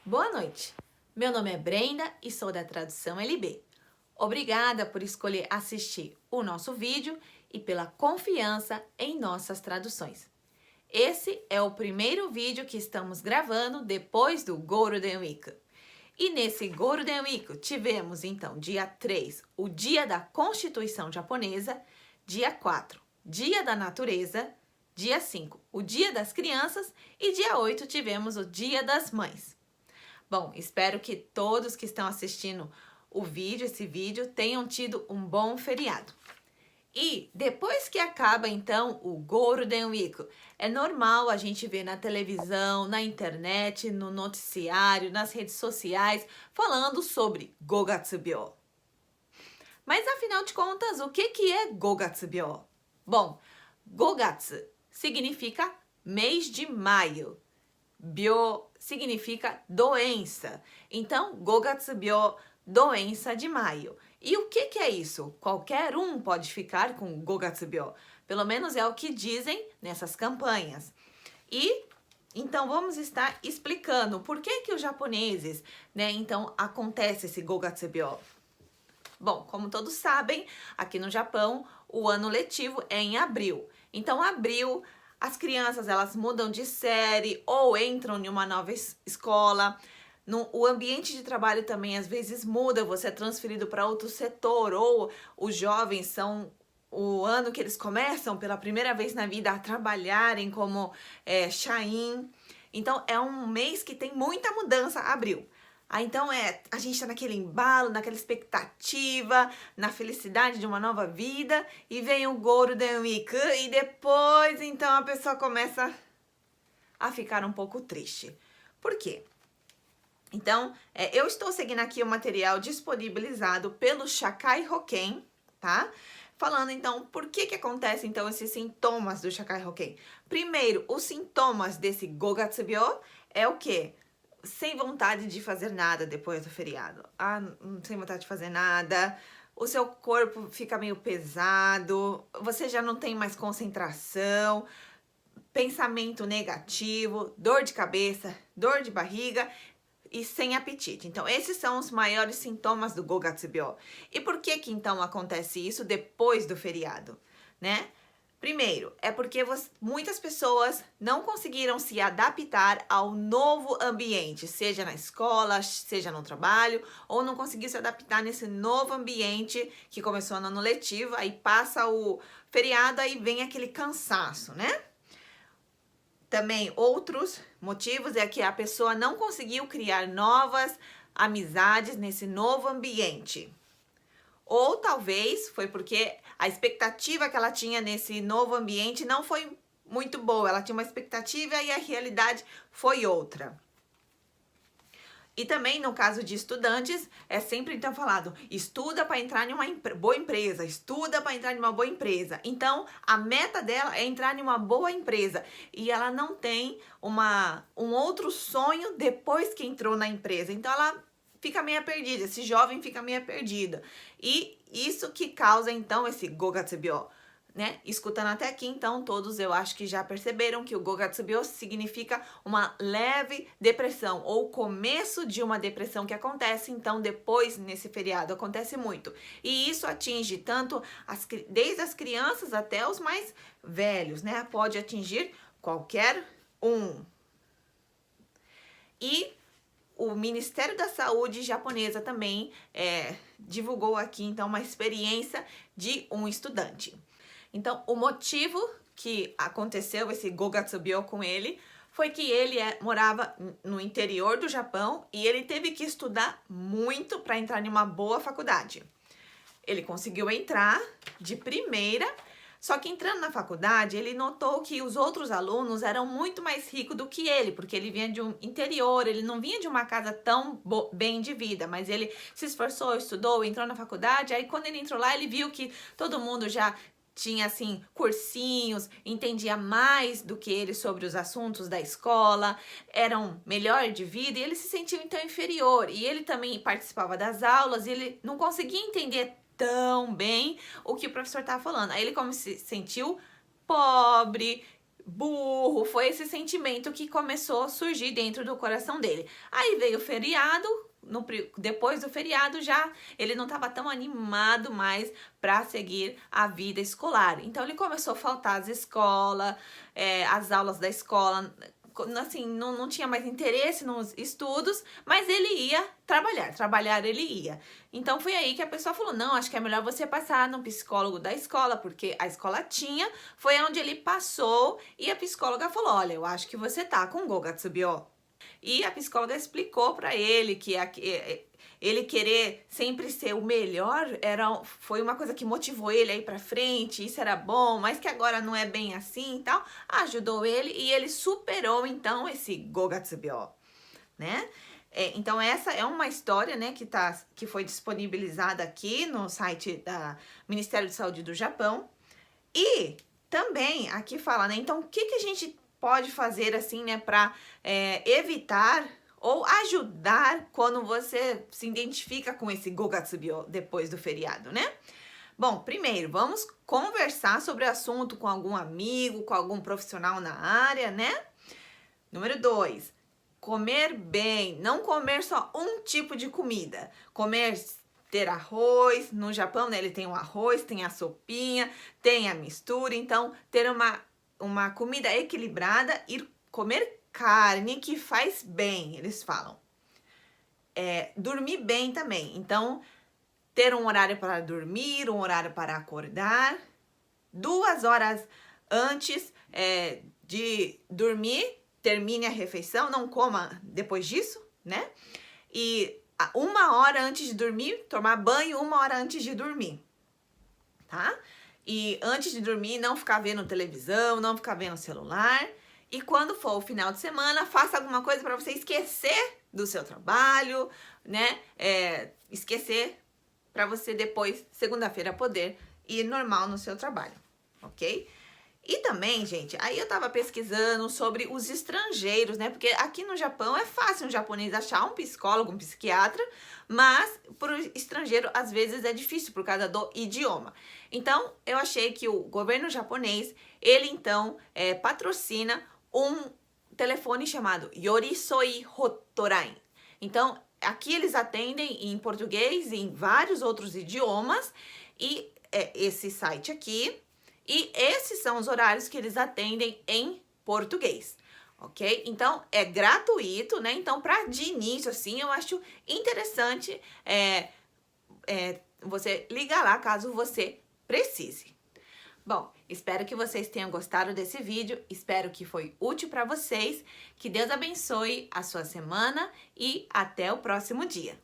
Boa noite, meu nome é Brenda e sou da Tradução LB. Obrigada por escolher assistir o nosso vídeo e pela confiança em nossas traduções. Esse é o primeiro vídeo que estamos gravando depois do Golden Week. E nesse Golden Week tivemos então dia 3, o Dia da Constituição Japonesa, dia 4, Dia da Natureza, dia 5, o Dia das Crianças e dia 8 tivemos o Dia das Mães. Bom, espero que todos que estão assistindo esse vídeo, tenham tido um bom feriado. E depois que acaba, então, o Golden Week, é normal a gente ver na televisão, na internet, no noticiário, nas redes sociais, falando sobre Gogatsubyo. Mas, afinal de contas, o que é Gogatsubyo? Bom, Gogatsu significa mês de maio. Byo significa doença. Então, Gogatsubyo, doença de maio. E o que é isso? Qualquer um pode ficar com Gogatsubyo. Pelo menos é o que dizem nessas campanhas. E então vamos estar explicando por que os japoneses, então acontece esse Gogatsubyo. Bom, como todos sabem, aqui no Japão, o ano letivo é em abril. Então, abril, as crianças elas mudam de série ou entram em uma nova escola. O ambiente de trabalho também às vezes muda, você é transferido para outro setor, ou os jovens são o ano que eles começam pela primeira vez na vida a trabalharem como shain. Então, é um mês que tem muita mudança, abril. Então a gente tá naquele embalo, naquela expectativa, na felicidade de uma nova vida, e vem o Golden Week, e depois então a pessoa começa a ficar um pouco triste. Por quê? Então, eu estou seguindo aqui o material disponibilizado pelo Shakai Hoken, tá? Falando então, por que acontece então esses sintomas do Shakai Hoken? Primeiro, os sintomas desse Gogatsubyo é o quê? Sem vontade de fazer nada depois do feriado. Sem vontade de fazer nada, o seu corpo fica meio pesado, você já não tem mais concentração, pensamento negativo, dor de cabeça, dor de barriga e sem apetite. Então, esses são os maiores sintomas do Gogatsubyo. E por que então acontece isso depois do feriado, né? Primeiro, é porque muitas pessoas não conseguiram se adaptar ao novo ambiente, seja na escola, seja no trabalho, ou não conseguiram se adaptar nesse novo ambiente que começou no ano letivo, aí passa o feriado, aí vem aquele cansaço, né? Também outros motivos é que a pessoa não conseguiu criar novas amizades nesse novo ambiente. Ou talvez foi porque a expectativa que ela tinha nesse novo ambiente não foi muito boa. Ela tinha uma expectativa e a realidade foi outra. E também no caso de estudantes, é sempre então falado, estuda para entrar em uma boa empresa, estuda para entrar em uma boa empresa. Então, a meta dela é entrar em uma boa empresa e ela não tem um outro sonho depois que entrou na empresa. Então, ela fica meio perdida, esse jovem fica meio perdida. E isso que causa, então, esse Gogatsubyo, né? Escutando até aqui, então, todos eu acho que já perceberam que o Gogatsubyo significa uma leve depressão, ou começo de uma depressão que acontece, então, depois, nesse feriado, acontece muito. E isso atinge tanto, desde as crianças até os mais velhos, né? Pode atingir qualquer um. E o Ministério da Saúde japonesa também divulgou aqui, então, uma experiência de um estudante. Então, o motivo que aconteceu esse Gogatsubyo com ele foi que ele morava no interior do Japão e ele teve que estudar muito para entrar em uma boa faculdade. Ele conseguiu entrar de primeira, só que entrando na faculdade, ele notou que os outros alunos eram muito mais ricos do que ele, porque ele vinha de um interior, ele não vinha de uma casa tão bem de vida, mas ele se esforçou, estudou, entrou na faculdade, aí quando ele entrou lá, ele viu que todo mundo já tinha, assim, cursinhos, entendia mais do que ele sobre os assuntos da escola, eram melhor de vida, e ele se sentiu, então, inferior. E ele também participava das aulas, e ele não conseguia entender tão bem o que o professor estava falando. Aí ele como se sentiu pobre, burro, foi esse sentimento que começou a surgir dentro do coração dele. Aí veio o feriado, depois do feriado já ele não estava tão animado mais para seguir a vida escolar. Então ele começou a faltar às escolas, as aulas da escola, assim, não tinha mais interesse nos estudos, mas ele ia trabalhar ele ia. Então foi aí que a pessoa falou, não, acho que é melhor você passar no psicólogo da escola, porque a escola tinha, foi onde ele passou e a psicóloga falou, olha, eu acho que você tá com Gogatsubio. E a psicóloga explicou para ele que ele querer sempre ser o melhor foi uma coisa que motivou ele a ir pra frente, isso era bom, mas que agora não é bem assim e tal. Ajudou ele e ele superou então esse Gogatsubio, né? Então essa é uma história, né, que foi disponibilizada aqui no site da Ministério de Saúde do Japão. E também aqui fala, né, então o que a gente pode fazer assim, né, para evitar ou ajudar quando você se identifica com esse Gogatsubio depois do feriado, né? Bom, primeiro, vamos conversar sobre o assunto com algum amigo, com algum profissional na área, né? Número 2, comer bem, não comer só um tipo de comida, ter arroz, no Japão, né, ele tem o arroz, tem a sopinha, tem a mistura, então ter uma comida equilibrada e comer carne que faz bem, eles falam. Dormir bem também, então ter um horário para dormir, um horário para acordar, 2 horas antes de dormir, termine a refeição, não coma depois disso, né? E 1 hora antes de dormir, tomar banho 1 hora antes de dormir, tá? E antes de dormir, não ficar vendo televisão, não ficar vendo celular. E quando for o final de semana, faça alguma coisa para você esquecer do seu trabalho, né? Esquecer para você depois, segunda-feira, poder ir normal no seu trabalho, ok? E também, gente, aí eu tava pesquisando sobre os estrangeiros, né? Porque aqui no Japão é fácil um japonês achar um psicólogo, um psiquiatra, mas pro estrangeiro às vezes é difícil por causa do idioma. Então, eu achei que o governo japonês, ele então patrocina um telefone chamado Yorisoi Hotline. Então, aqui eles atendem em português e em vários outros idiomas, e esse site aqui. E esses são os horários que eles atendem em português, ok? Então, é gratuito, né? Então, de início, assim, eu acho interessante você ligar lá caso você precise. Bom, espero que vocês tenham gostado desse vídeo, espero que foi útil para vocês, que Deus abençoe a sua semana e até o próximo dia.